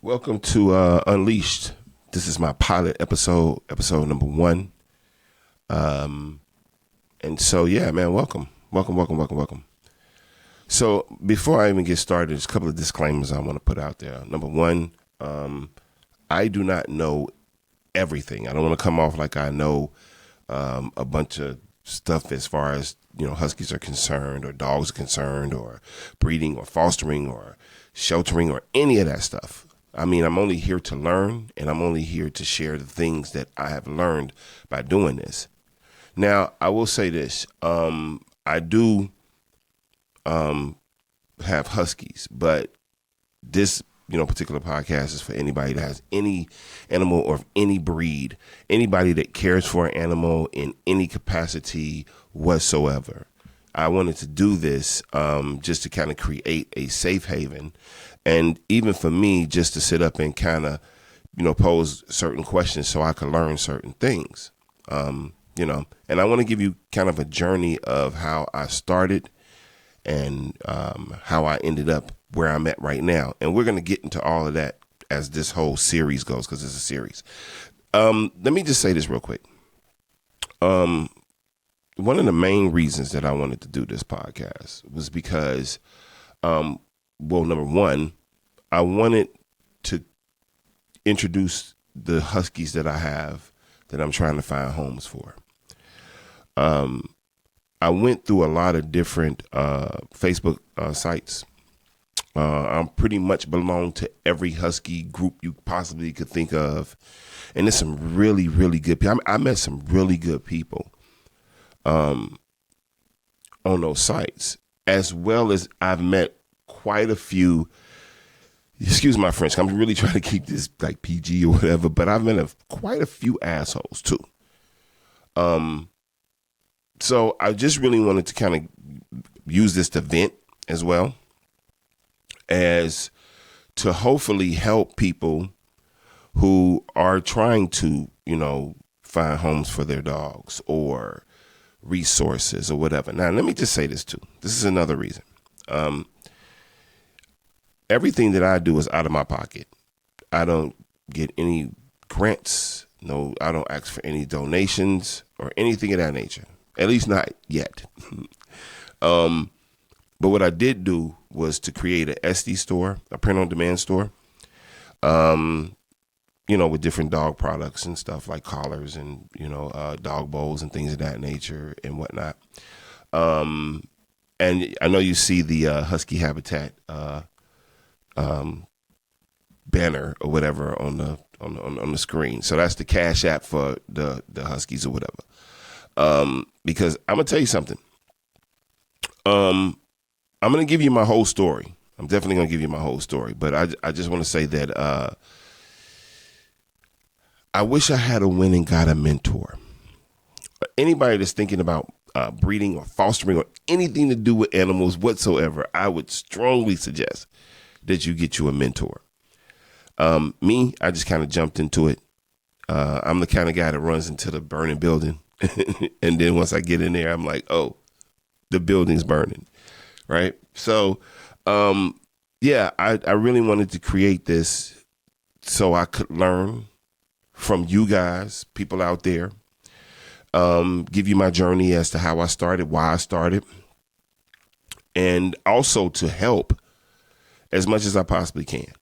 Welcome to Unleashed. This is my pilot episode number 1. And so, yeah, man, welcome. So before I even get started, there's a couple of disclaimers I want to put out there. Number 1, I do not know everything. I don't want to come off like I know a bunch of stuff as far as, Huskies are concerned, or dogs are concerned, or breeding or fostering or sheltering or any of that stuff. I mean, I'm only here to learn, and I'm only here to share the things that I have learned by doing this. Now, I will say this. I do have Huskies, but this, particular podcast is for anybody that has any animal or any breed, anybody that cares for an animal in any capacity whatsoever. I wanted to do this just to kind of create a safe haven. And even for me, just to sit up and kind of, pose certain questions so I can learn certain things, and I want to give you kind of a journey of how I started and how I ended up where I'm at right now. And we're going to get into all of that as this whole series goes, because it's a series. Let me just say this real quick. One of the main reasons that I wanted to do this podcast was because, number 1, I wanted to introduce the Huskies that I have that I'm trying to find homes for. I went through a lot of different Facebook sites. I pretty much belong to every Husky group you possibly could think of. And there's some really, really good people. I met some really good people on those sites, as well as I've met quite a few, excuse my French, I'm really trying to keep this like PG or whatever, but I've met quite a few assholes too. So I just really wanted to kind of use this to vent as well as to hopefully help people who are trying to, find homes for their dogs or resources or whatever. Now, let me just say this too. This is another reason. Everything that I do is out of my pocket. I don't get any grants. No, I don't ask for any donations or anything of that nature. At least not yet. But what I did do was to create an SD store, a print-on-demand store, with different dog products and stuff like collars and, dog bowls and things of that nature and whatnot. And I know you see the Husky Habitat banner or whatever on the screen. So that's the Cash App for the Huskies or whatever. Because I'm gonna tell you something. I'm gonna give you my whole story. I'm definitely gonna give you my whole story. But I just want to say that I wish I had went and got a mentor. Anybody that's thinking about breeding or fostering or anything to do with animals whatsoever, I would strongly suggest that you get you a mentor. Me, I just kind of jumped into it. I'm the kind of guy that runs into the burning building. And then once I get in there, I'm like, oh, the building's burning. Right. So, I really wanted to create this so I could learn from you guys, people out there, give you my journey as to how I started, why I started, and also to help as much as I possibly can.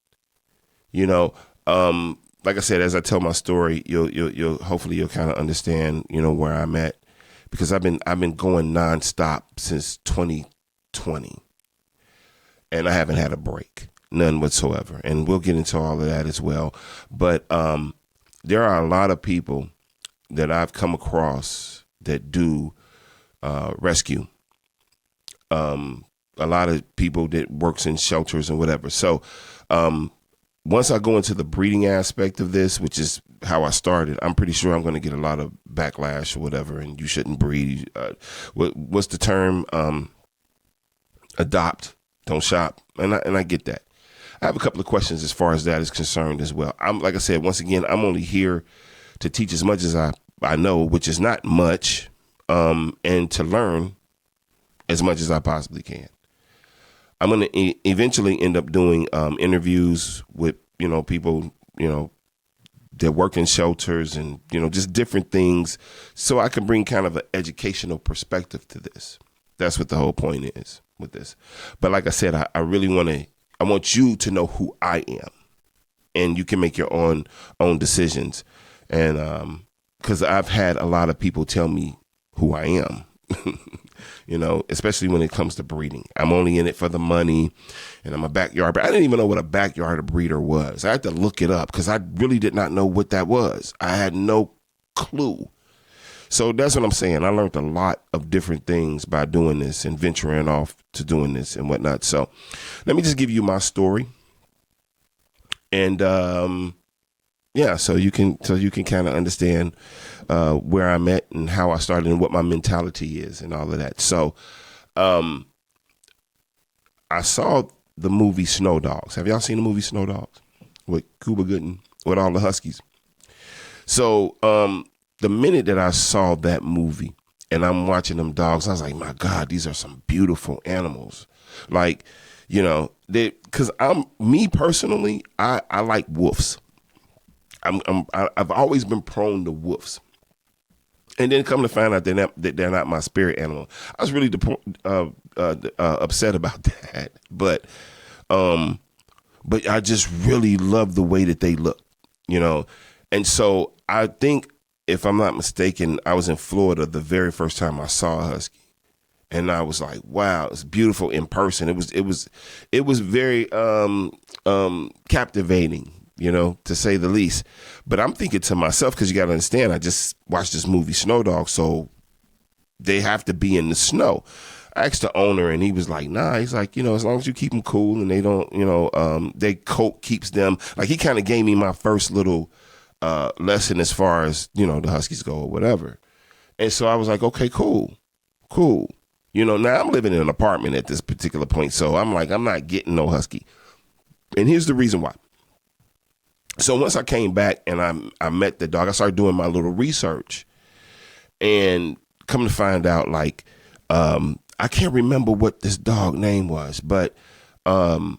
Like I said, as I tell my story, you'll hopefully kind of understand, where I'm at, because I've been going nonstop since 2020, and I haven't had a break, none whatsoever. And we'll get into all of that as well. But there are a lot of people that I've come across that do rescue. A lot of people that works in shelters and whatever. So once I go into the breeding aspect of this, which is how I started, I'm pretty sure I'm going to get a lot of backlash or whatever. And you shouldn't breed. What's the term? Adopt, don't shop. And I get that. I have a couple of questions as far as that is concerned as well. I'm like I said, once again, I'm only here to teach as much as I know, which is not much, and to learn as much as I possibly can. I'm going to eventually end up doing interviews with, people, that work in shelters and, just different things so I can bring kind of an educational perspective to this. That's what the whole point is with this. But like I said, I really I want you to know who I am, and you can make your own decisions. And because I've had a lot of people tell me who I am, especially when it comes to breeding. I'm only in it for the money, and I'm a backyard. But I didn't even know what a backyard breeder was. I had to look it up because I really did not know what that was. I had no clue. So that's what I'm saying. I learned a lot of different things by doing this and venturing off to doing this and whatnot. So let me just give you my story. And so you can kind of understand where I'm at and how I started and what my mentality is and all of that. So I saw the movie Snow Dogs. Have y'all seen the movie Snow Dogs with Cuba Gooding with all the Huskies? So the minute that I saw that movie and I'm watching them dogs, I was like, my God, these are some beautiful animals. Like, because me personally, I like wolves. I've always been prone to wolves. And then come to find out that they're not my spirit animal. I was really upset about that. But I just really love the way that they look, And so I think, if I'm not mistaken, I was in Florida the very first time I saw a husky, and I was like, "Wow, it's beautiful in person." It was very captivating, to say the least. But I'm thinking to myself, because you got to understand, I just watched this movie Snow Dogs, so they have to be in the snow. I asked the owner, and he was like, "Nah." He's like, as long as you keep them cool and they don't, their coat keeps them. Like, he kind of gave me my first little lesson as far as, the Huskies go or whatever. And so I was like, okay, cool. Now I'm living in an apartment at this particular point. So I'm like, I'm not getting no Husky. And here's the reason why. So once I came back and I met the dog, I started doing my little research and come to find out, like, I can't remember what this dog name was, but, how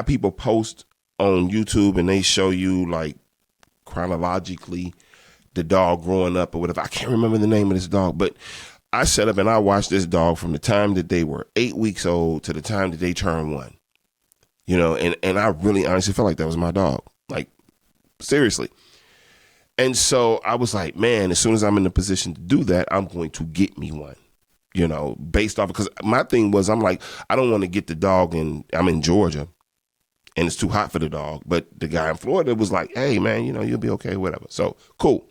people post on YouTube and they show you like chronologically the dog growing up or whatever. I can't remember the name of this dog, but I sat up and I watched this dog from the time that they were 8 weeks old to the time that they turned 1, and I really honestly felt like that was my dog, like, seriously. And so I was like, man, as soon as I'm in the position to do that, I'm going to get me one, based off, because my thing was, I'm like, I don't want to get the dog and I'm in Georgia and it's too hot for the dog. But the guy in Florida was like, hey, man, you'll be okay, whatever. So, cool.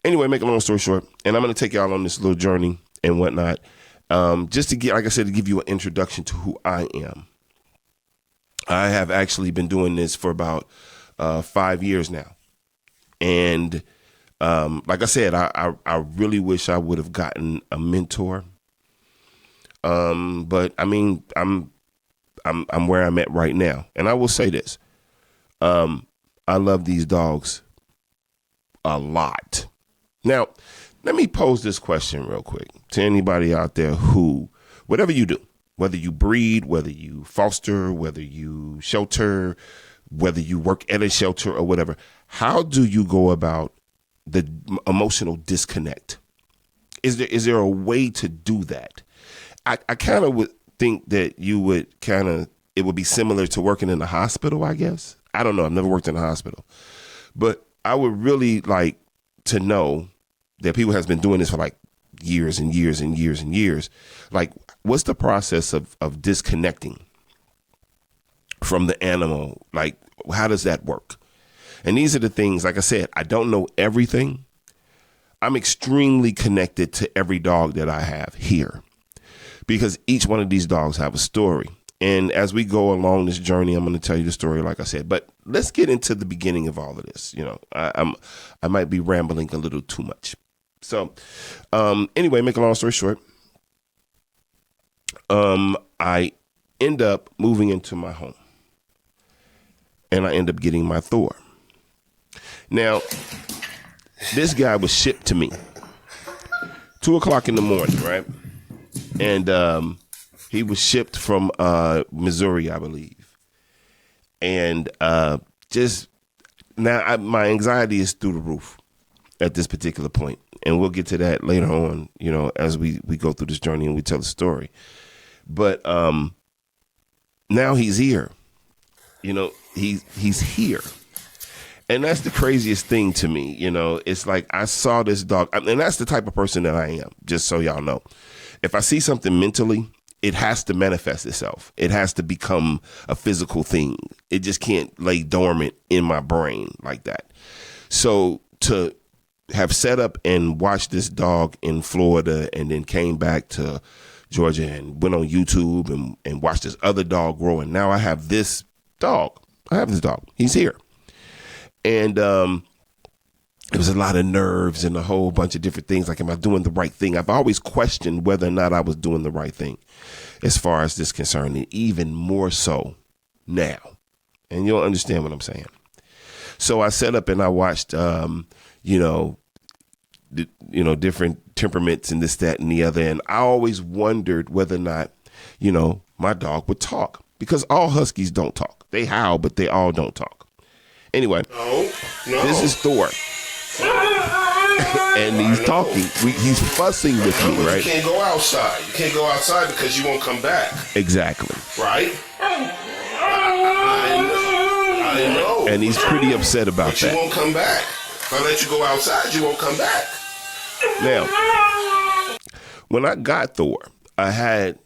Anyway, make a long story short, and I'm going to take y'all on this little journey and whatnot, just to get, like I said, to give you an introduction to who I am. I have actually been doing this for about 5 years now. And like I said, I really wish I would have gotten a mentor. But, I mean, I'm where I'm at right now. And I will say this. I love these dogs a lot. Now, let me pose this question real quick to anybody out there who, whatever you do, whether you breed, whether you foster, whether you shelter, whether you work at a shelter or whatever, how do you go about the emotional disconnect? Is there a way to do that? I kind of would think that you would it would be similar to working in the hospital, I guess. I don't know. I've never worked in a hospital, but I would really like to know that people has been doing this for like years and years and years and years. Like, what's the process of disconnecting from the animal? Like, how does that work? And these are the things, like I said, I don't know everything. I'm extremely connected to every dog that I have here, because each one of these dogs have a story. And as we go along this journey, I'm going to tell you the story, like I said. But let's get into the beginning of all of this. I might be rambling a little too much. So anyway, make a long story short, I end up moving into my home. And I end up getting my Thor. Now, this guy was shipped to me 2:00 in the morning, right? And he was shipped from Missouri, I believe. And just now, my anxiety is through the roof at this particular point. And we'll get to that later on, as we go through this journey and we tell the story. But now he's here. He's here. And that's the craziest thing to me. It's like I saw this dog. And that's the type of person that I am, just so y'all know. If I see something mentally, it has to manifest itself. It has to become a physical thing. It just can't lay dormant in my brain like that. So to have set up and watched this dog in Florida and then came back to Georgia and went on YouTube and watched this other dog grow. And now I have this dog. He's here. And it was a lot of nerves and a whole bunch of different things. Like, am I doing the right thing? I've always questioned whether or not I was doing the right thing as far as this concerned, and even more so now. And you'll understand what I'm saying. So I set up and I watched, different temperaments and this, that, and the other. And I always wondered whether or not, my dog would talk, because all Huskies don't talk. They howl, but they all don't talk. Anyway, no. This is Thor. And he's talking. He's fussing with me, right? You can't go outside. You can't go outside because you won't come back. Exactly. Right? I know. And he's pretty upset about that. You won't come back. If I let you go outside, you won't come back. Now, when I got Thor, I had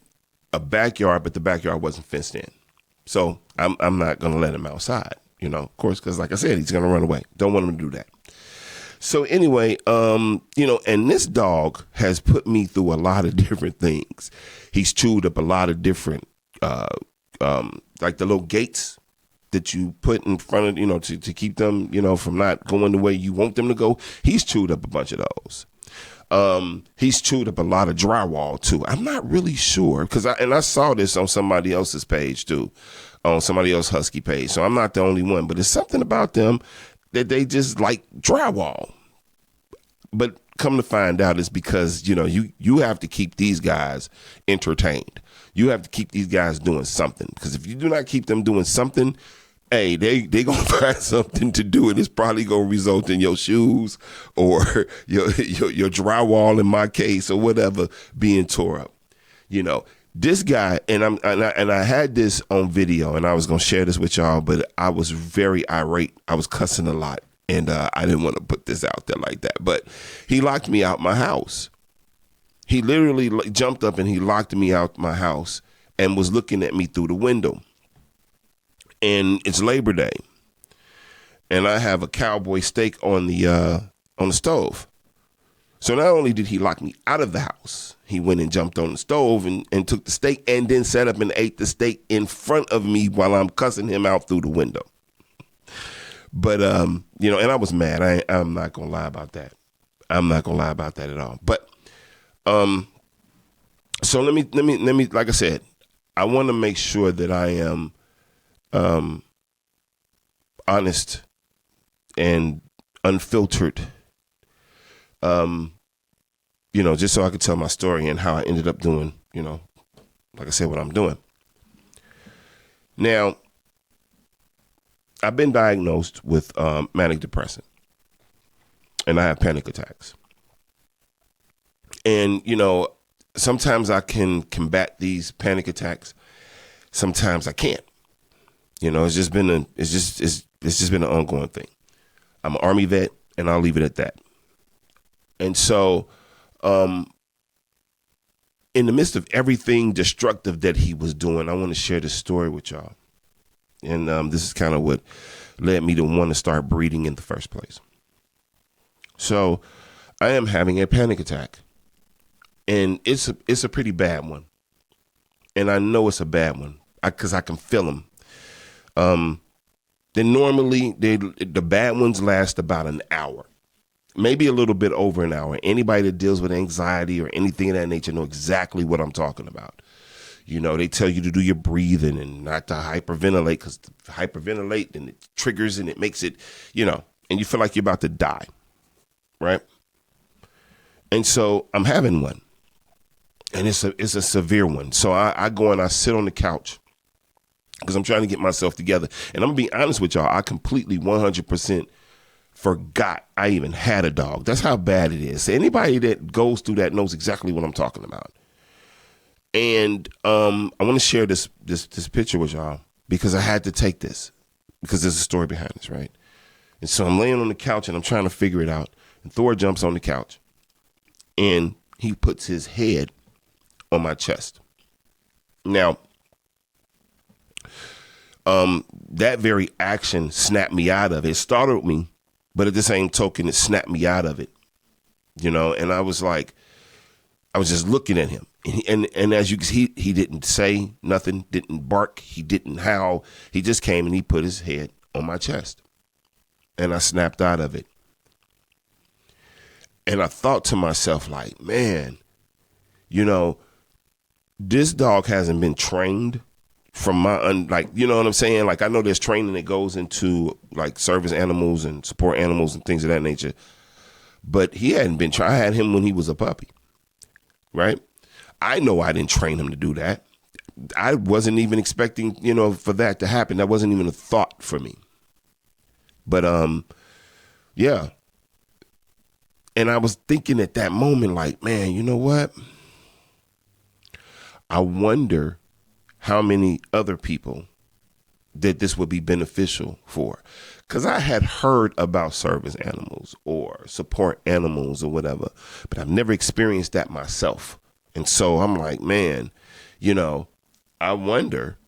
a backyard, but the backyard wasn't fenced in. So I'm not going to let him outside, of course, because like I said, he's going to run away. Don't want him to do that. So anyway, and this dog has put me through a lot of different things. He's chewed up a lot of different, like the little gates that you put in front of, to keep them, from not going the way you want them to go. He's chewed up a bunch of those. He's chewed up a lot of drywall too. I'm not really sure, because I saw this on somebody else's page too, on somebody else's Husky page. So I'm not the only one, but there's something about them that they just like drywall. But come to find out, it's because, you have to keep these guys entertained. You have to keep these guys doing something, because if you do not keep them doing something, hey, they going to find something to do, and it's probably going to result in your shoes or your drywall, in my case, or whatever, being tore up. This guy, and I had this on video, and I was going to share this with y'all, but I was very irate. I was cussing a lot, and I didn't want to put this out there like that. But he locked me out my house. He literally jumped up and he locked me out my house and was looking at me through the window. And it's Labor Day, and I have a cowboy steak on the stove. So not only did he lock me out of the house, he went and jumped on the stove and took the steak, and then sat up and ate the steak in front of me while I'm cussing him out through the window. But and I was mad. I'm not gonna lie about that. I'm not gonna lie about that at all. But so let me like I said, I want to make sure that I am honest and unfiltered, just so I could tell my story and how I ended up doing, like I said, what I'm doing. Now, I've been diagnosed with manic depressive, and I have panic attacks. And, sometimes I can combat these panic attacks. Sometimes I can't. It's just been an ongoing thing. I'm an Army vet, and I'll leave it at that. And so, in the midst of everything destructive that he was doing, I want to share this story with y'all. And this is kind of what led me to want to start breeding in the first place. So, I am having a panic attack, and it's a pretty bad one. And I know it's a bad one. because I can feel them. Then normally the bad ones last about an hour, maybe a little bit over an hour. Anybody that deals with anxiety or anything of that nature know exactly what I'm talking about. You know, they tell you to do your breathing and not to hyperventilate, because hyperventilate, then it triggers and it makes it, you know, and you feel like you're about to die, right? And so I'm having one, and it's a severe one. So I go and I sit on the couch because I'm trying to get myself together. And I'm going to be honest with y'all, I completely 100% forgot I even had a dog. That's how bad it is. So anybody that goes through that knows exactly what I'm talking about. And I want to share this picture with y'all because I had to take this because there's a story behind this, right? And so I'm laying on the couch and I'm trying to figure it out. And Thor jumps on the couch and he puts his head on my chest. Now, that very action snapped me out of it. It startled me, but at the same token, it snapped me out of it, you know? And I was just looking at him. And as you can see, he didn't say nothing, didn't bark, he didn't howl. He just came and he put his head on my chest. And I snapped out of it. And I thought to myself, like, man, you know, this dog hasn't been trained from like, you know what I'm saying? Like, I know there's training that goes into like service animals and support animals and things of that nature. But he hadn't been trained. I had him when he was a puppy, right? I know I didn't train him to do that. I wasn't even expecting, you know, for that to happen. That wasn't even a thought for me. But, yeah. And I was thinking at that moment, like, man, you know what? I wonder how many other people that this would be beneficial for. Because I had heard about service animals or support animals or whatever, but I've never experienced that myself. And so I'm like, man, you know, I wonder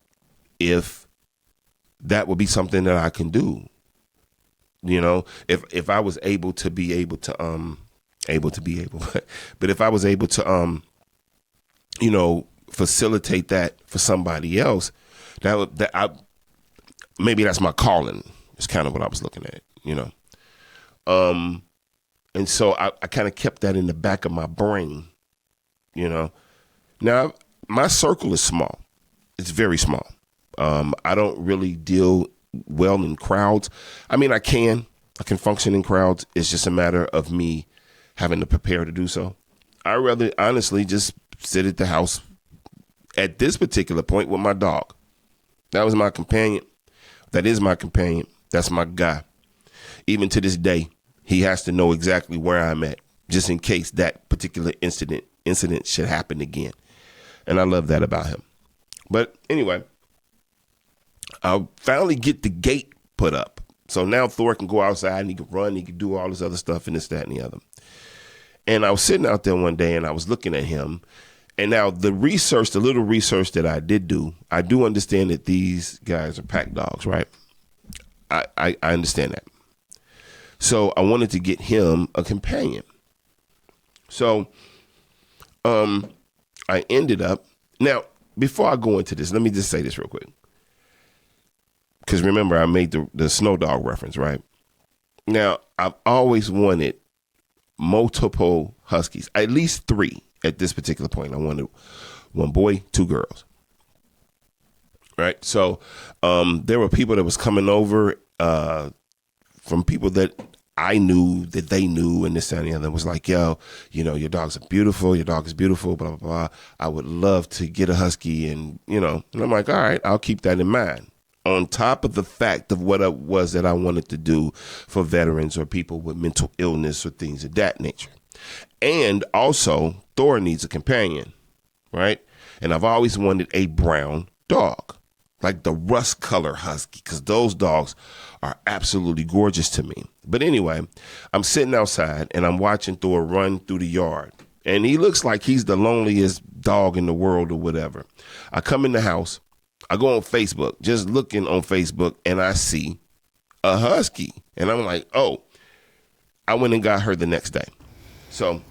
if that would be something that I can do. You know, if I was able to, but if I was able to, you know, facilitate that for somebody else, maybe that's my calling. It's kind of what I was looking at, you know. And so I kind of kept that in the back of my brain, you know. Now, my circle is small. It's very small. I don't really deal well in crowds. I mean, I can function in crowds. It's just a matter of me having to prepare to do so. I rather honestly just sit at the house at this particular point with my dog. That was my companion. That is my companion. That's my guy. Even to this day, he has to know exactly where I'm at, just in case that particular incident should happen again. And I love that about him. But anyway, I'll finally get the gate put up. So now Thor can go outside and he can run, he can do all this other stuff and this, that, and the other. And I was sitting out there one day and I was looking at him. And now the little research that I did do, I do understand that these guys are pack dogs, right? I understand that. So I wanted to get him a companion. So I ended up, now, before I go into this, let me just say this real quick. Because remember, I made the snow dog reference, right? Now, I've always wanted multiple Huskies, at least 3 at this particular point. I wanted 1 boy, 2 girls. Right? So there were people that was coming over from people that I knew that they knew, and this and the other was like, yo, you know, your dogs are beautiful. Your dog is beautiful, blah, blah, blah. I would love to get a Husky. And, you know, and I'm like, all right, I'll keep that in mind. On top of the fact of what it was that I wanted to do for veterans or people with mental illness or things of that nature. And also, Thor needs a companion, right? And I've always wanted a brown dog, like the rust color Husky, because those dogs are absolutely gorgeous to me. But anyway, I'm sitting outside and I'm watching Thor run through the yard. And he looks like he's the loneliest dog in the world or whatever. I come in the house. I go on Facebook, just looking on Facebook, and I see a Husky. And I'm like, oh, I went and got her the next day. So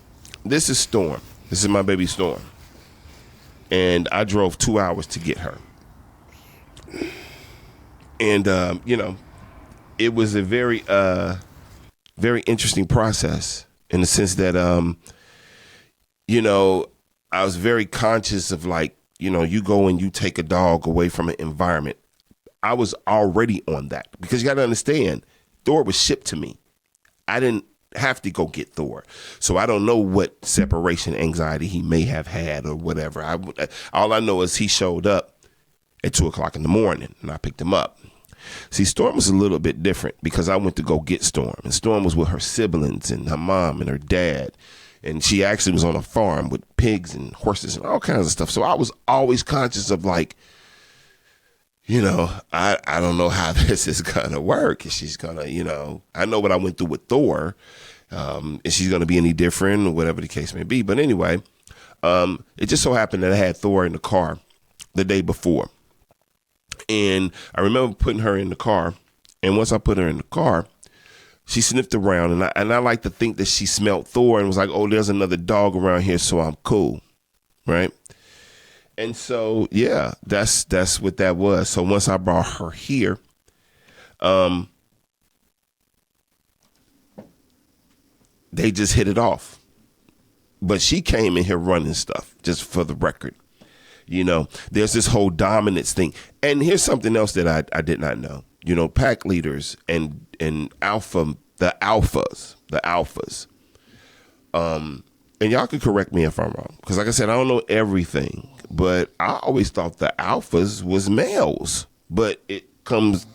this is Storm. This is my baby Storm. And I drove 2 hours to get her. And it was a very interesting process in the sense that I was very conscious of like, you go and you take a dog away from an environment. I was already on that because you got to understand, Thor was shipped to me. I didn't have to go get Thor. So I don't know what separation anxiety he may have had or whatever. All I know is he showed up at 2:00 in the morning and I picked him up. See, Storm was a little bit different because I went to go get Storm, and Storm was with her siblings and her mom and her dad. And she actually was on a farm with pigs and horses and all kinds of stuff. So I was always conscious of like, I don't know how this is going to work. She's going to, I know what I went through with Thor. Is she going to be any different or whatever the case may be? But anyway, it just so happened that I had Thor in the car the day before. And I remember putting her in the car. And once I put her in the car, she sniffed around. And I like to think that she smelled Thor and was like, oh, there's another dog around here, so I'm cool. Right. And so, yeah, that's what that was. So once I brought her here, they just hit it off. But she came in here running stuff, just for the record. There's this whole dominance thing. And here's something else that I did not know. Pack leaders and the alphas. And y'all can correct me if I'm wrong. Because like I said, I don't know everything. But I always thought the alphas was males. But it comes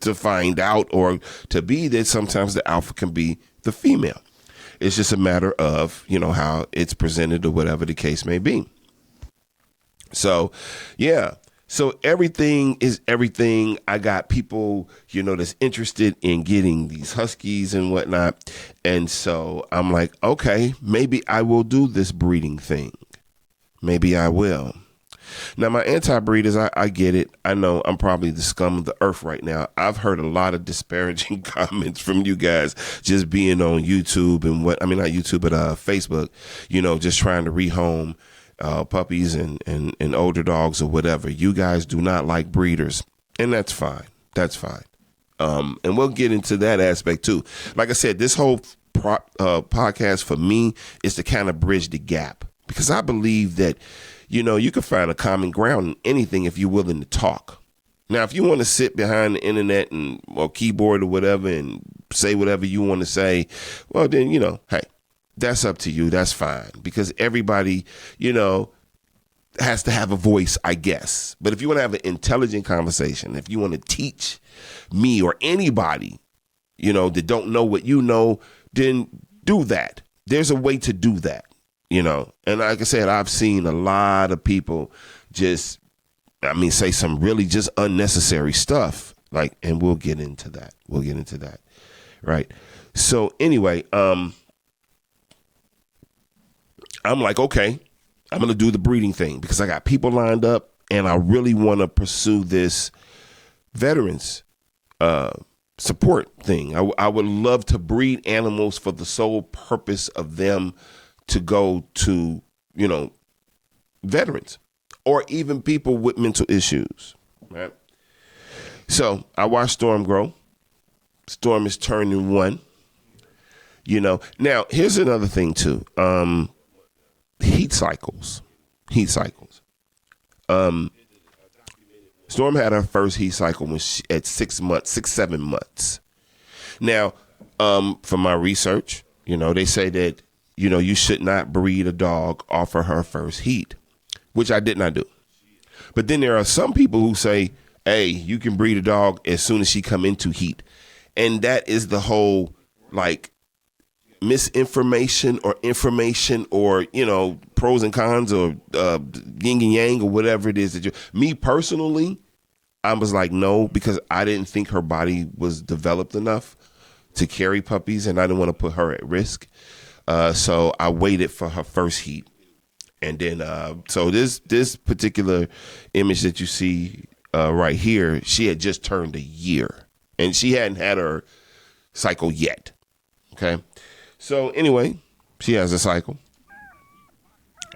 to find out or to be that sometimes the alpha can be the female. It's just a matter of, how it's presented or whatever the case may be. So, yeah. So everything is everything. I got people, that's interested in getting these Huskies and whatnot. And so I'm like, okay, maybe I will do this breeding thing. Maybe I will. Now, my anti-breeders, I get it. I know I'm probably the scum of the earth right now. I've heard a lot of disparaging comments from you guys just being on YouTube and not YouTube, but Facebook, just trying to rehome puppies and older dogs or whatever. You guys do not like breeders, and that's fine. That's fine. And we'll get into that aspect too. Like I said, this whole podcast for me is to kind of bridge the gap because I believe that, you can find a common ground in anything if you're willing to talk. Now, if you want to sit behind the internet or keyboard or whatever and say whatever you want to say, well, then, hey, that's up to you. That's fine. Because everybody, has to have a voice, I guess. But if you want to have an intelligent conversation, if you want to teach me or anybody, that don't know what you know, then do that. There's a way to do that, And like I said, I've seen a lot of people just, say some really just unnecessary stuff. And we'll get into that. Right. So anyway, I'm like, okay, I'm going to do the breeding thing because I got people lined up and I really want to pursue this veterans support thing. I would love to breed animals for the sole purpose of them to go to, veterans or even people with mental issues. Right. So I watched Storm grow. Storm is turning 1. Now here's another thing too. Heat cycles. Storm had her first heat cycle when at 7 months. Now, from my research, they say that, you should not breed a dog off of her first heat, which I did not do. But then there are some people who say, hey, you can breed a dog as soon as she come into heat. And that is the whole, misinformation or information or, pros and cons or yin and yang or whatever it is that me personally, I was like, no, because I didn't think her body was developed enough to carry puppies and I didn't want to put her at risk. So I waited for her first heat. And then, so this particular image that you see right here, she had just turned a year and she hadn't had her cycle yet. Okay. So anyway, she has a cycle.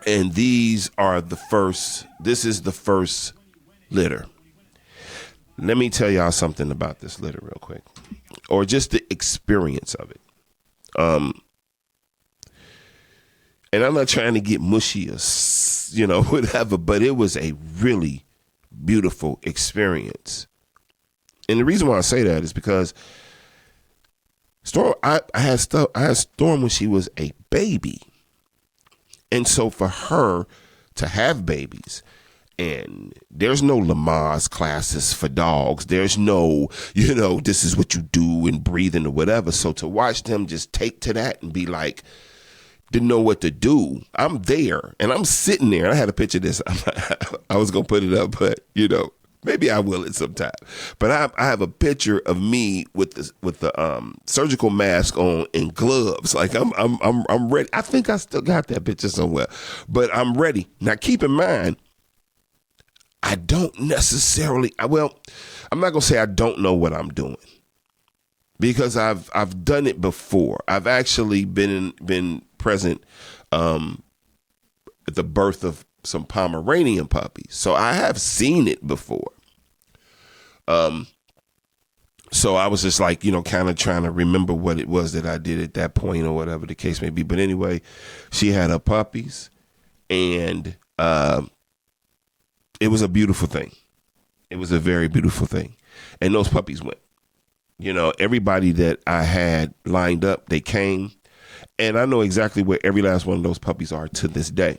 And this is the first litter. Let me tell y'all something about this litter real quick, or just the experience of it. And I'm not trying to get mushy or, whatever, but it was a really beautiful experience. And the reason why I say that is because Storm, I had Storm when she was a baby. And so for her to have babies, and there's no Lamaze classes for dogs. There's no, this is what you do and breathing or whatever. So to watch them just take to that and be like, didn't know what to do. I'm there and I'm sitting there. I had a picture of this. I was going to put it up, but maybe I will at some time. But I have a picture of me with the surgical mask on and gloves. Like I'm ready. I think I still got that picture somewhere, but I'm ready. Now keep in mind, I don't necessarily. I'm not gonna say I don't know what I'm doing, because I've done it before. I've actually been present at the birth of some Pomeranian puppies, so I have seen it before. So I was just like, kind of trying to remember what it was that I did at that point or whatever the case may be. But anyway, she had her puppies, and it was a beautiful thing. It was a very beautiful thing. And those puppies went. Everybody that I had lined up, they came. And I know exactly where every last one of those puppies are to this day.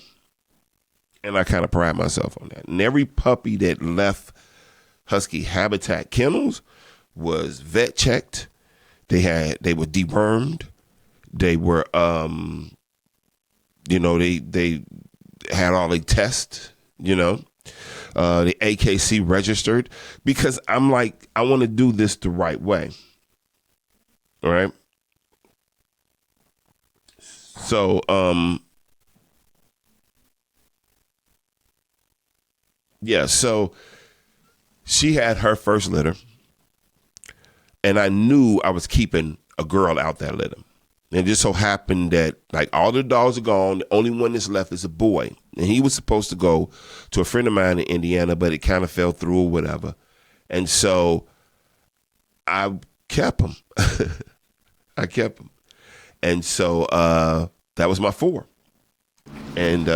And I kind of pride myself on that. And every puppy that left Husky Habitat Kennels was vet checked. They were dewormed. They were, they had all their tests, the AKC registered, because I'm like, I want to do this the right way. All right. So, so she had her first litter, and I knew I was keeping a girl out that litter. And it just so happened that like all the dogs are gone. The only one that's left is a boy. And he was supposed to go to a friend of mine in Indiana, but it kind of fell through or whatever. And so I kept him. And so that was my 4. And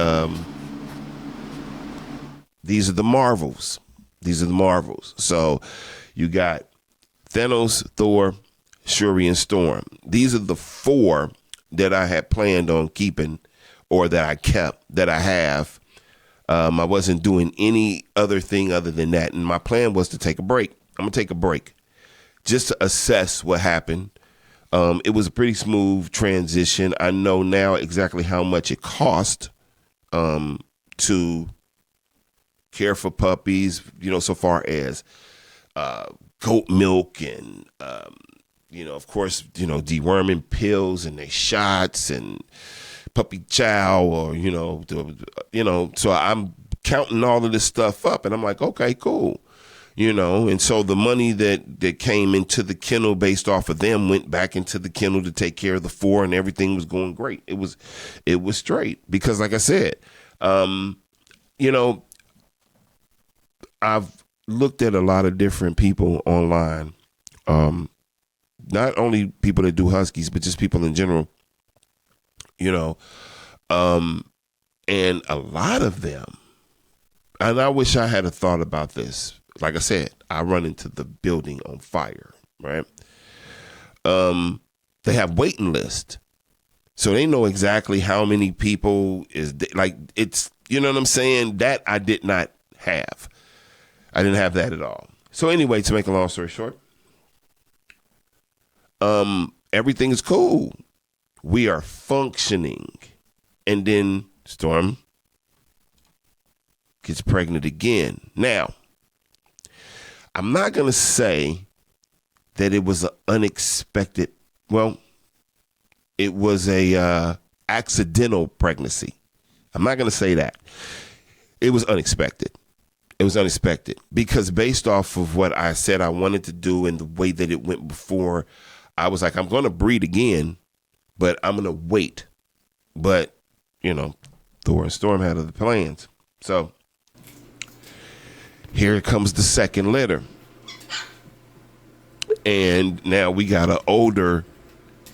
these are the marvels. So you got Thanos, Thor, Shuri, and Storm. These are the 4 that I had planned on keeping, or that I kept, that I have. I wasn't doing any other thing other than that. And my plan was to take a break. I'm going to take a break just to assess what happened. It was a pretty smooth transition. I know now exactly how much it cost to care for puppies, so far as goat milk and, of course, deworming pills and they shots and puppy chow, or, so I'm counting all of this stuff up, and I'm like, okay, cool. And so the money that came into the kennel based off of them went back into the kennel to take care of the 4, and everything was going great. It was straight, because like I said, I've looked at a lot of different people online, not only people that do Huskies, but just people in general, and a lot of them, and I wish I had a thought about this. Like I said, I run into the building on fire, right? They have waiting list. So they know exactly how many people it's, you know what I'm saying? That I did not have. I didn't have that at all. So anyway, to make a long story short, everything is cool. We are functioning. And then Storm gets pregnant again. Now, I'm not going to say that it was an unexpected, it was a accidental pregnancy. I'm not going to say that. It was unexpected. Because based off of what I said I wanted to do and the way that it went before, I was like, I'm going to breed again, but I'm going to wait. But, Thor and Storm had other plans. So here comes the second litter. And now we got an older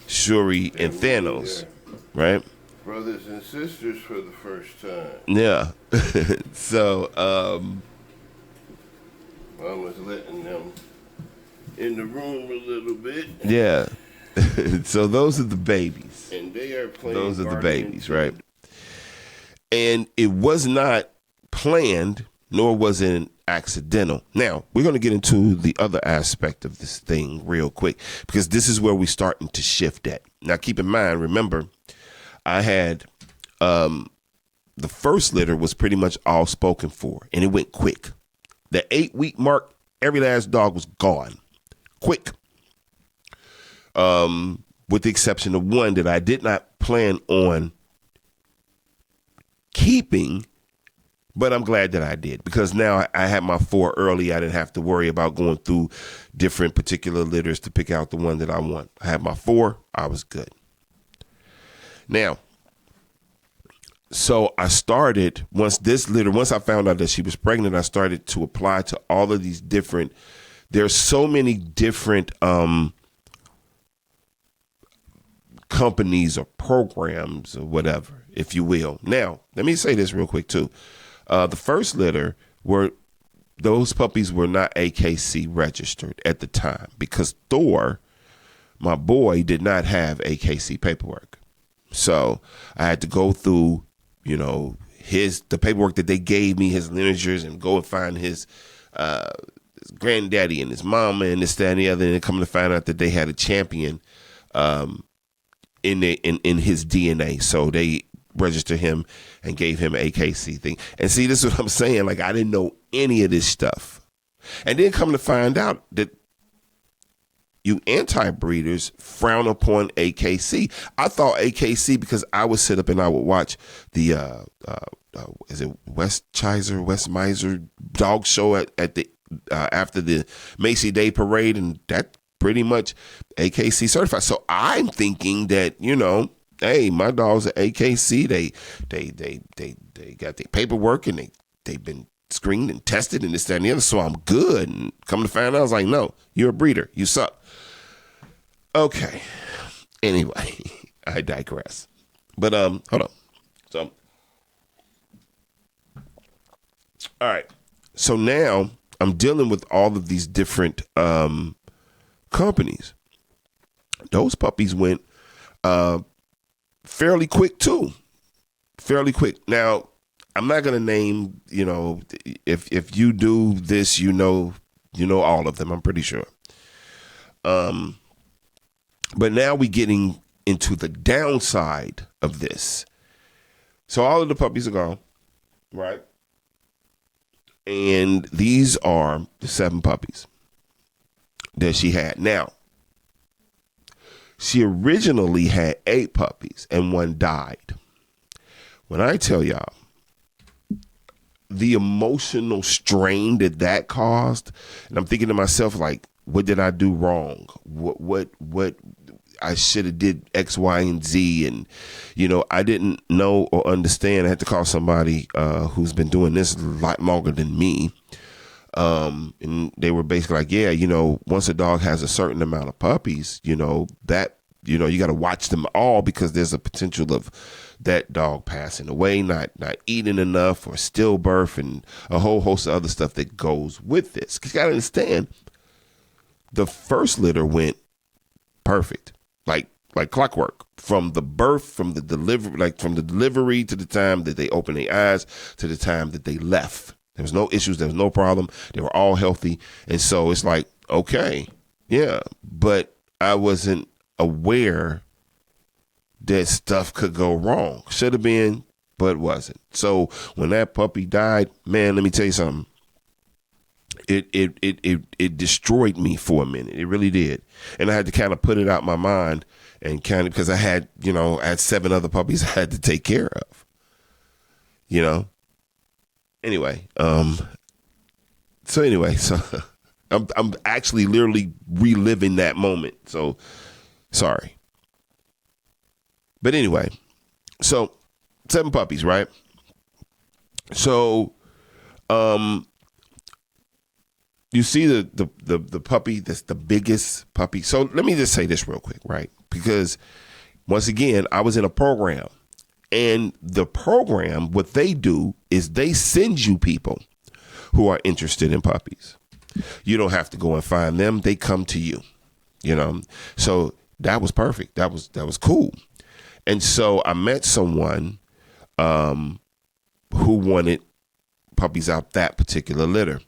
Shuri and Thanos, right? Brothers and sisters for the first time. Yeah. So, I was letting them in the room a little bit. yeah. So those are the babies. And they are playing. Those are the babies, right? And it was not planned, nor was it accidental. Now, we're going to get into the other aspect of this thing real quick, because this is where we're starting to shift at. Now, keep in mind, remember, I had the first litter was pretty much all spoken for, and it went quick. The 8-week mark, every last dog was gone. Quick. With the exception of one that I did not plan on keeping, but I'm glad that I did, because now I had my 4 early. I didn't have to worry about going through different particular litters to pick out the one that I want. I had my 4. I was good. Now, so I started, once I found out that she was pregnant, I started to apply to all of these different, there's so many different companies or programs or whatever, if you will. Now, let me say this real quick too. The first litter those puppies were not AKC registered at the time, because Thor, my boy, did not have AKC paperwork. So I had to go through, the paperwork that they gave me, his lineages, and go and find his granddaddy and his mama and this, that, and the other, and then come to find out that they had a champion in his DNA. So they registered him and gave him an AKC thing. And see, this is what I'm saying. Like, I didn't know any of this stuff. And then come to find out that you anti-breeders frown upon AKC. I thought AKC, because I would sit up and I would watch the is it West Miser dog show at the after the Macy Day parade, and that pretty much AKC certified. So I'm thinking that, hey, my dogs are AKC. They got their paperwork, and they've been screened and tested and this, that, and the other. So I'm good. And come to find out, I was like, no, you're a breeder. You suck. Okay. Anyway, I digress. But hold on. So, all right. So now I'm dealing with all of these different companies. Those puppies went fairly quick too. Fairly quick. Now, I'm not gonna name, if you do this, you know all of them, I'm pretty sure. But now we're getting into the downside of this. So all of the puppies are gone, right? And these are the 7 puppies that she had. Now, she originally had 8 puppies and 1 died. When I tell y'all, the emotional strain that caused, and I'm thinking to myself, like, what did I do wrong? What I should have did X, Y, and Z, and I didn't know or understand. I had to call somebody who's been doing this a lot longer than me, and they were basically like, yeah, once a dog has a certain amount of puppies, that you got to watch them all, because there's a potential of that dog passing away, not eating enough, or stillbirth, and a whole host of other stuff that goes with this. 'Cause you got to understand, the first litter went perfect, like clockwork, from the birth, from the delivery to the time that they opened their eyes to the time that they left. There was no issues. There was no problem. They were all healthy. And so it's like, okay, yeah, but I wasn't aware that stuff could go wrong. Should have been, but wasn't. So when that puppy died, man, let me tell you something. It destroyed me for a minute. It really did. And I had to kind of put it out my mind, and because I had 7 other puppies I had to take care of. Anyway, so I'm actually literally reliving that moment. So sorry. But anyway, so 7 puppies, right? So you see the puppy that's the biggest puppy. So let me just say this real quick, right? Because once again, I was in a program, and the program, what they do is they send you people who are interested in puppies. You don't have to go and find them. They come to you, So that was perfect. That was cool. And so I met someone who wanted puppies out that particular litter.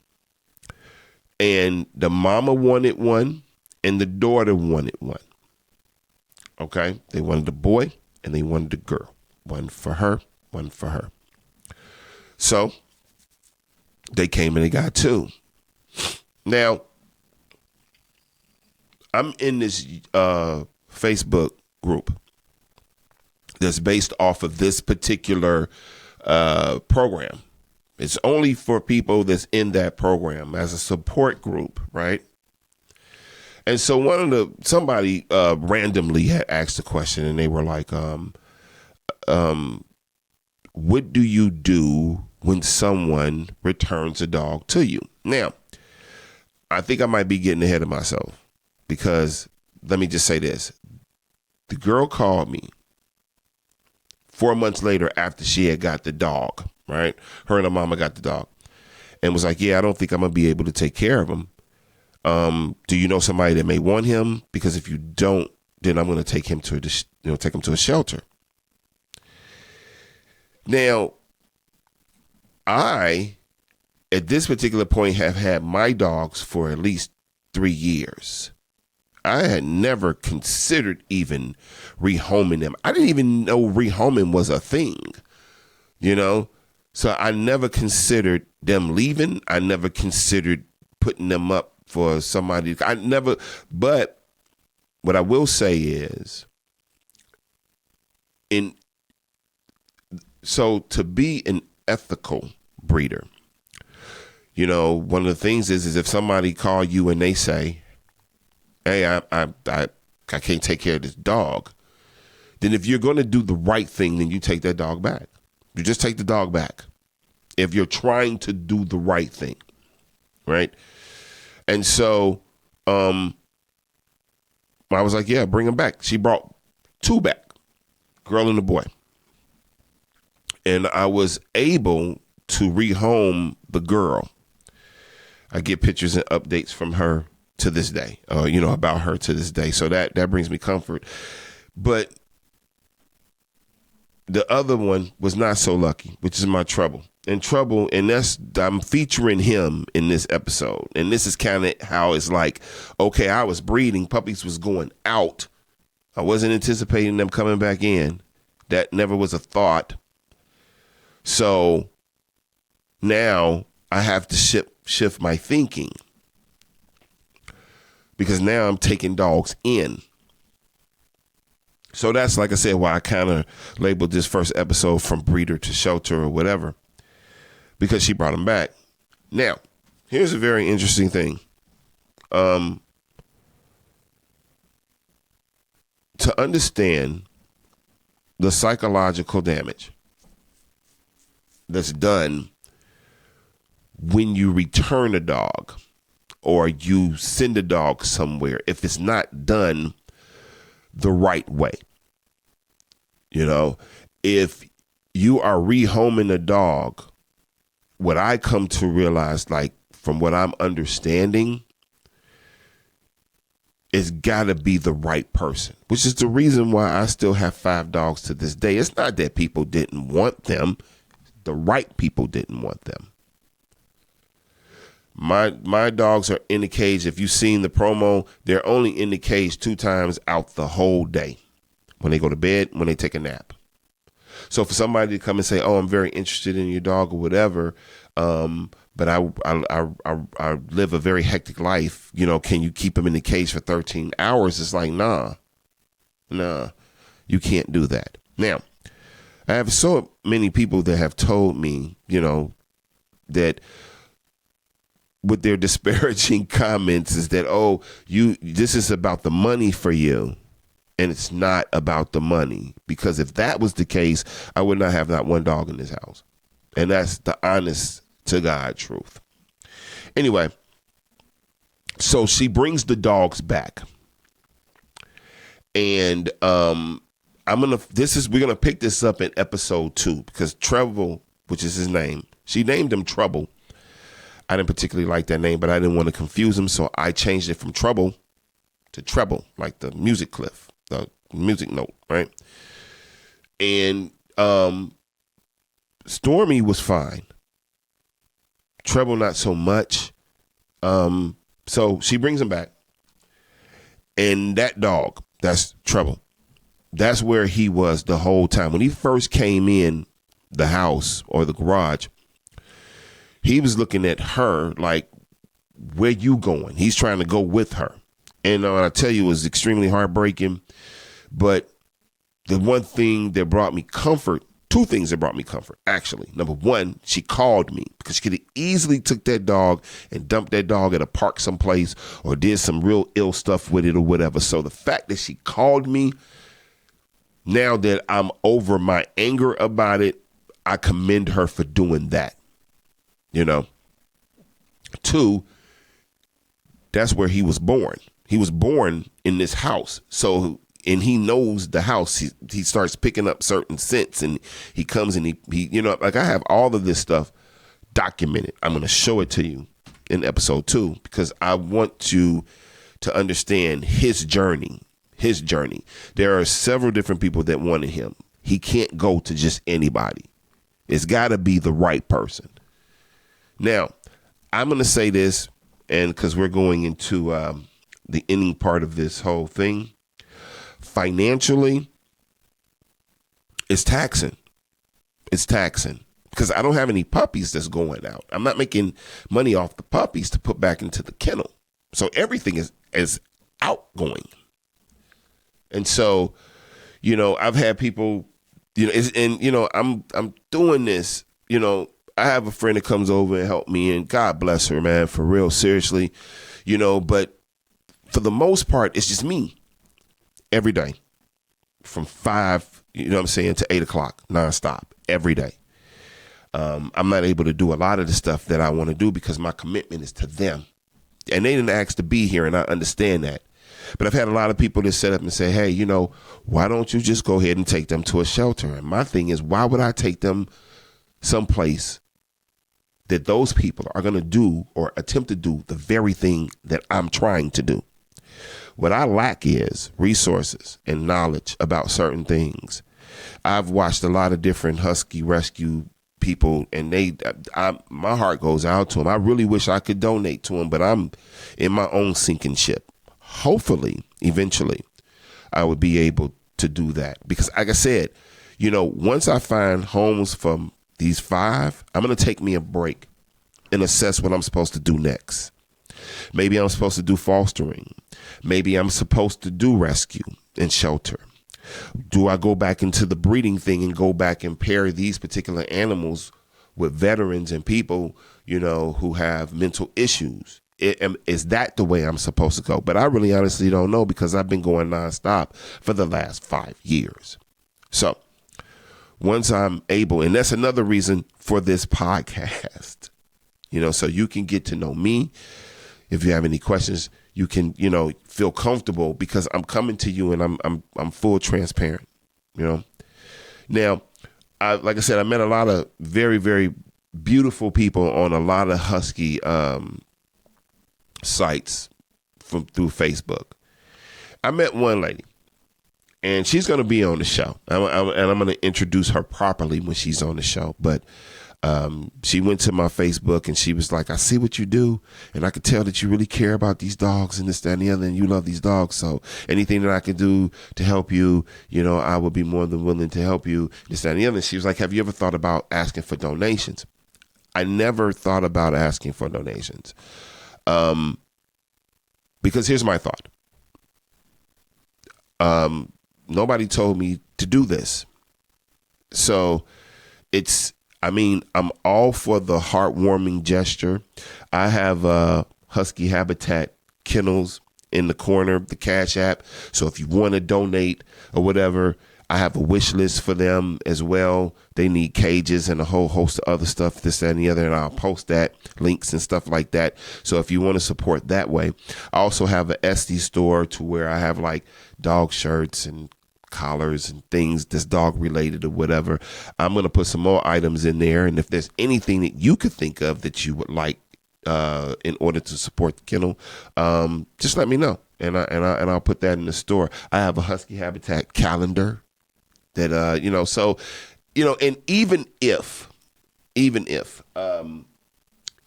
And the mama wanted one and the daughter wanted one. Okay? They wanted the boy and they wanted the girl. One for her, one for her. So they came and they got two. Now, I'm in this Facebook group that's based off of this particular program. It's only for people that's in that program as a support group, right? And so somebody randomly had asked a question, and they were like, what do you do when someone returns a dog to you? Now, I think I might be getting ahead of myself, because let me just say this. The girl called me 4 months later after she had got the dog, right? Her and her mama got the dog, and was like, yeah, I don't think I'm going to be able to take care of him. Do you know somebody that may want him? Because if you don't, then I'm going to take him to a shelter. Now, I, at this particular point, have had my dogs for at least 3 years. I had never considered even rehoming them. I didn't even know rehoming was a thing, So I never considered them leaving. I never considered putting them up for somebody. But what I will say is, so to be an ethical breeder, one of the things is if somebody call you and they say, hey, I can't take care of this dog, then if you're going to do the right thing, then you take that dog back. You just take the dog back. If you're trying to do the right thing, right? And so I was like, yeah, bring him back. She brought two back, girl and a boy. And I was able to rehome the girl. I get pictures and updates from her to this day, about her to this day. So that brings me comfort. But the other one was not so lucky, which is my trouble. And I'm featuring him in this episode. And this is kind of how it's like, okay, I was breeding, puppies was going out. I wasn't anticipating them coming back in. That never was a thought. So now I have to shift my thinking, because now I'm taking dogs in. So that's, like I said, why I kind of labeled this first episode From Breeder to Shelter or whatever, because she brought him back. Now, here's a very interesting thing. To understand the psychological damage that's done when you return a dog or you send a dog somewhere, if it's not done the right way. If you are rehoming a dog, what I come to realize, like from what I'm understanding, it's got to be the right person, which is the reason why I still have 5 dogs to this day. It's not that people didn't want them. The right people didn't want them. My dogs are in the cage. If you've seen the promo, they're only in the cage 2 times out the whole day. When they go to bed, when they take a nap. So for somebody to come and say, oh, I'm very interested in your dog or whatever, but I live a very hectic life, can you keep him in the cage for 13 hours? It's like, nah, you can't do that. Now, I have so many people that have told me, that with their disparaging comments is that, oh, this is about the money for you. And it's not about the money, because if that was the case, I would not have not one dog in this house. And that's the honest to God truth. Anyway, So she brings the dogs back. And we're gonna pick this up in episode 2 because Treble, which is his name, she named him Trouble. I didn't particularly like that name, but I didn't want to confuse him, so I changed it from Trouble to Treble, like the music cliff, the music note, right? And Stormy was fine. Treble not so much. So she brings him back. And that dog, that's Treble. That's where he was the whole time. When he first came in the house or the garage, he was looking at her like, where you going? He's trying to go with her. And I tell you, it was extremely heartbreaking. But the one thing that brought me comfort, two things that brought me comfort, actually. Number one, she called me because she could have easily took that dog and dumped that dog at a park someplace or did some real ill stuff with it or whatever. So the fact that she called me, now that I'm over my anger about it, I commend her for doing that. You know, 2, that's where he was born. He was born in this house. So, and he knows the house. He starts picking up certain scents and he comes and he, you know, like I have all of this stuff documented. I'm going to show it to you in episode 2 because I want you to understand his journey. There are several different people that wanted him. He can't go to just anybody. It's got to be the right person. Now, I'm going to say this, and because we're going into the ending part of this whole thing, financially, it's taxing. It's taxing because I don't have any puppies that's going out. I'm not making money off the puppies to put back into the kennel. So everything is outgoing. And so, you know, I've had people, you know, and you know, I'm doing this, you know, I have a friend that comes over and help me, and God bless her, man, for real, seriously, you know, but for the most part, it's just me every day from 5, you know what I'm saying, to 8 o'clock nonstop every day. I'm not able to do a lot of the stuff that I want to do because my commitment is to them, and they didn't ask to be here, and I understand that. But I've had a lot of people that set up and say, hey, you know, why don't you just go ahead and take them to a shelter? And my thing is, why would I take them someplace that those people are going to do or attempt to do the very thing that I'm trying to do? What I lack is resources and knowledge about certain things. I've watched a lot of different Husky rescue people, and my heart goes out to them. I really wish I could donate to them, but I'm in my own sinking ship. Hopefully, eventually, I would be able to do that. Because like I said, you know, once I find homes for these 5, I'm going to take me a break and assess what I'm supposed to do next. Maybe I'm supposed to do fostering. Maybe I'm supposed to do rescue and shelter. Do I go back into the breeding thing and go back and pair these particular animals with veterans and people, you know, who have mental issues? Is that the way I'm supposed to go? But I really honestly don't know because I've been going nonstop for the last 5 years. So once I'm able, and that's another reason for this podcast, you know, so you can get to know me. If you have any questions, you can, you know, feel comfortable because I'm coming to you and I'm full transparent, you know. Now, like I said, I met a lot of very, very beautiful people on a lot of Husky sites through Facebook. I met one lady, and she's going to be on the show, and I'm going to introduce her properly when she's on the show. But she went to my Facebook and she was like, I see what you do, and I could tell that you really care about these dogs and this, that, and the other, and you love these dogs. So anything that I can do to help you, you know, I would be more than willing to help you, this, that, and the other. And she was like, have you ever thought about asking for donations? I never thought about asking for donations. Because here's my thought. Nobody told me to do this. So I'm all for the heartwarming gesture. I have Husky Habitat kennels in the corner, the Cash App. So if you want to donate or whatever, I have a wish list for them as well. They need cages and a whole host of other stuff, this, that, and the other, and I'll post that, links and stuff like that. So if you want to support that way, I also have an Etsy store to where I have like dog shirts and collars and things that's dog related or whatever. I'm going to put some more items in there, and if there's anything that you could think of that you would like in order to support the kennel, just let me know, and I'll put that in the store. I have a Husky Habitat calendar that so and even if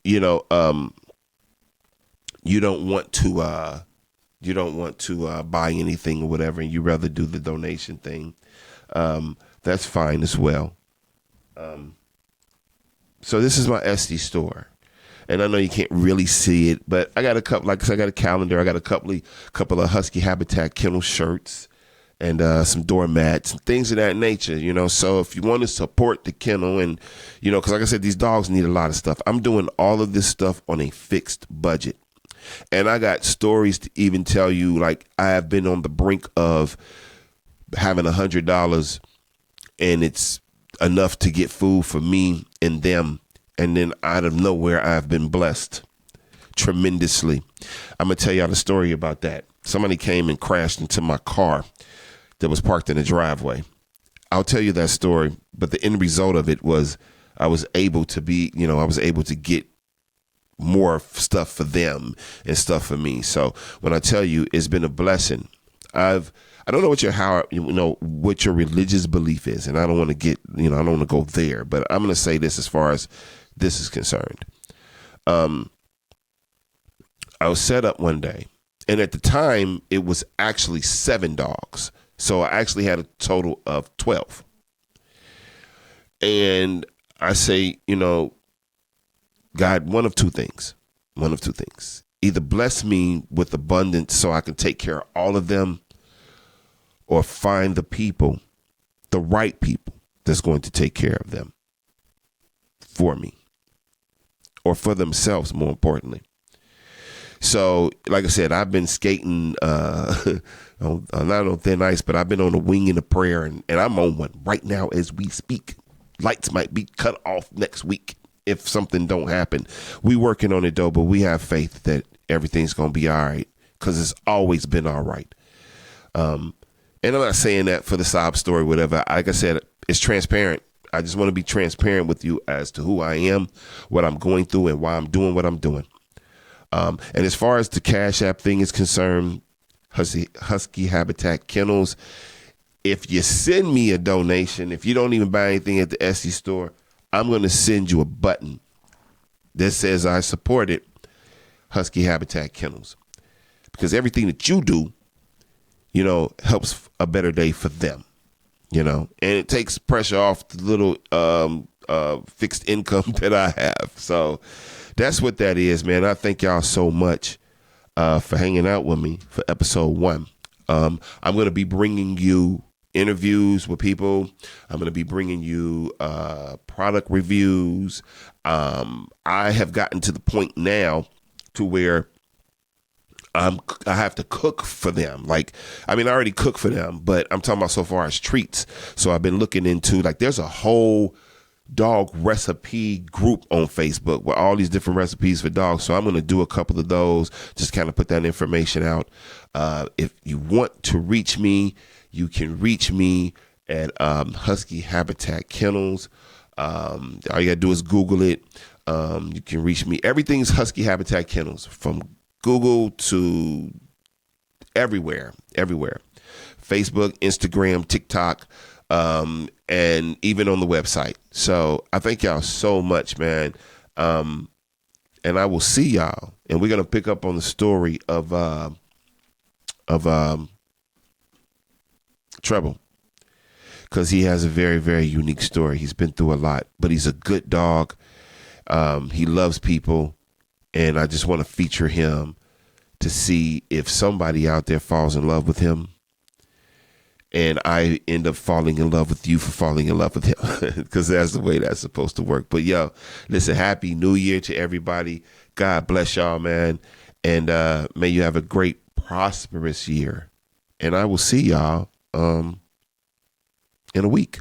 you don't want to buy anything or whatever, and you rather do the donation thing, that's fine as well. So this is my Etsy store, and I know you can't really see it, but I got a couple. Like I said, I got a calendar. I got a couple of Husky Habitat kennel shirts and some doormats and things of that nature. So if you want to support the kennel, and because like I said, these dogs need a lot of stuff. I'm doing all of this stuff on a fixed budget. And I got stories to even tell you, like I have been on the brink of having $100 and it's enough to get food for me and them. And then out of nowhere, I've been blessed tremendously. I'm going to tell y'all the story about that. Somebody came and crashed into my car that was parked in the driveway. I'll tell you that story, but the end result of it was I was able to get more stuff for them and stuff for me. So when I tell you it's been a blessing, I don't know what your religious belief is, and I don't want to get, I don't want to go there, but I'm going to say this as far as this is concerned. I was set up one day, and at the time it was actually 7 dogs. So I actually had a total of 12. And I say, God, one of two things. Either bless me with abundance so I can take care of all of them, or find the right people that's going to take care of them for me, or for themselves, more importantly. So, like I said, I've been skating, not on thin ice, but I've been on a wing in a prayer, and I'm on one right now as we speak. Lights might be cut off next week if something don't happen. We working on it though, but we have faith that everything's going to be all right, because it's always been all right. And I'm not saying that for the sob story, whatever. Like I said, it's transparent. I just want to be transparent with you as to who I am, what I'm going through, and why I'm doing what I'm doing. And as far as the Cash App thing is concerned, Husky Habitat Kennels, if you send me a donation, if you don't even buy anything at the Etsy store, I'm going to send you a button that says I supported Husky Habitat Kennels, because everything that you do, helps a better day for them, and it takes pressure off the little fixed income that I have. So that's what that is, man. I thank y'all so much for hanging out with me for episode 1. I'm going to be bringing you interviews with people. I'm going to be bringing you product reviews. I have gotten to the point now to where I have to cook for them. I already cook for them, but I'm talking about so far as treats. So I've been looking into, there's a whole dog recipe group on Facebook with all these different recipes for dogs. So I'm going to do a couple of those, just kind of put that information out. If you want to reach me, you can reach me at Husky Habitat Kennels. All you got to do is Google it. You can reach me. Everything's Husky Habitat Kennels, from Google to everywhere. Facebook, Instagram, TikTok, and even on the website. So I thank y'all so much, man. And I will see y'all. And we're going to pick up on the story of Treble, because he has a very, very unique story. He's been through a lot, but he's a good dog. He loves people, and I just want to feature him to see if somebody out there falls in love with him, and I end up falling in love with you for falling in love with him, because that's the way that's supposed to work. But yo, listen, Happy New Year to everybody. God bless y'all, man, and may you have a great, prosperous year, and I will see y'all in a week.